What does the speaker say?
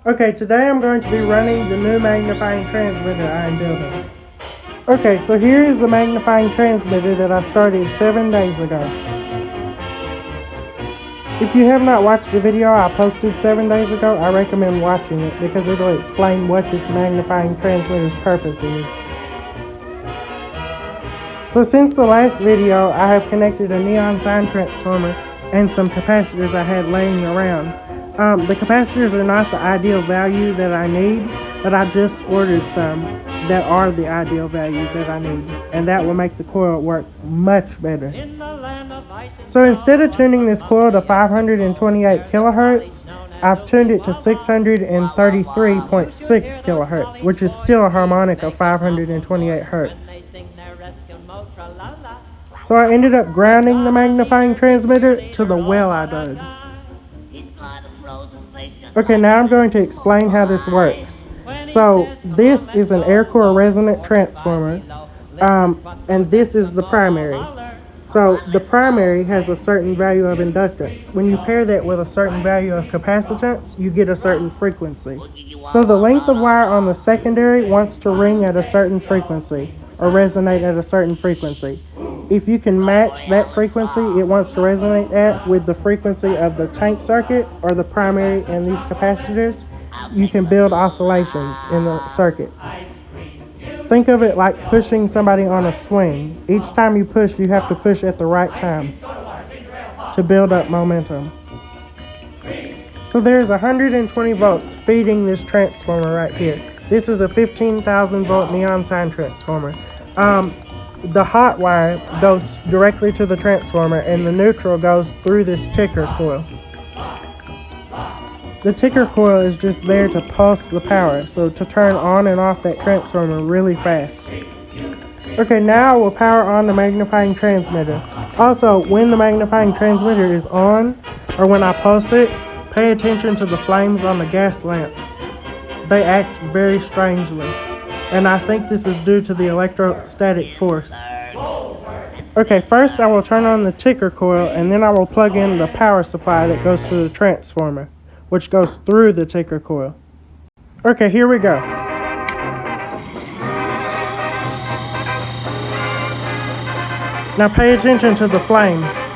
Okay, today I'm going to be running the new magnifying transmitter I am building. Okay, so here is the magnifying transmitter that I started 7 days ago. If you have not watched the video I posted 7 days ago, I recommend watching it because it will explain what this magnifying transmitter's purpose is. So since the last video, I have connected a neon sign transformer and some capacitors I had laying around. The capacitors are not the ideal value that I need, but I just ordered some that are the ideal value that I need, and that will make the coil work much better. So instead of tuning this coil to 528 kilohertz, I've tuned it to 633.6 kilohertz, which is still a harmonic of 528 hertz. So I ended up grounding the magnifying transmitter to the well I dug. Okay, now I'm going to explain how this works. So this is an air core resonant transformer, and this is the primary. So the primary has a certain value of inductance. When you pair that with a certain value of capacitance, you get a certain frequency. So the length of wire on the secondary wants to ring at a certain frequency, or resonate at a certain frequency. If you can match that frequency it wants to resonate at with the frequency of the tank circuit or the primary and these capacitors, you can build oscillations in the circuit. Think of it like pushing somebody on a swing. Each time you push, you have to push at the right time to build up momentum. So there's 120 volts feeding this transformer right here. This is a 15,000 volt neon sign transformer. The hot wire goes directly to the transformer and the neutral goes through this ticker coil. The ticker coil is just there to pulse the power, so to turn on and off that transformer really fast. Okay, now we'll power on the magnifying transmitter. Also, when the magnifying transmitter is on, or when I pulse it, pay attention to the flames on the gas lamps. They act very strangely, and I think this is due to the electrostatic force. Okay, first I will turn on the ticker coil, and then I will plug in the power supply that goes to the transformer, which goes through the ticker coil. Okay, here we go. Now pay attention to the flames.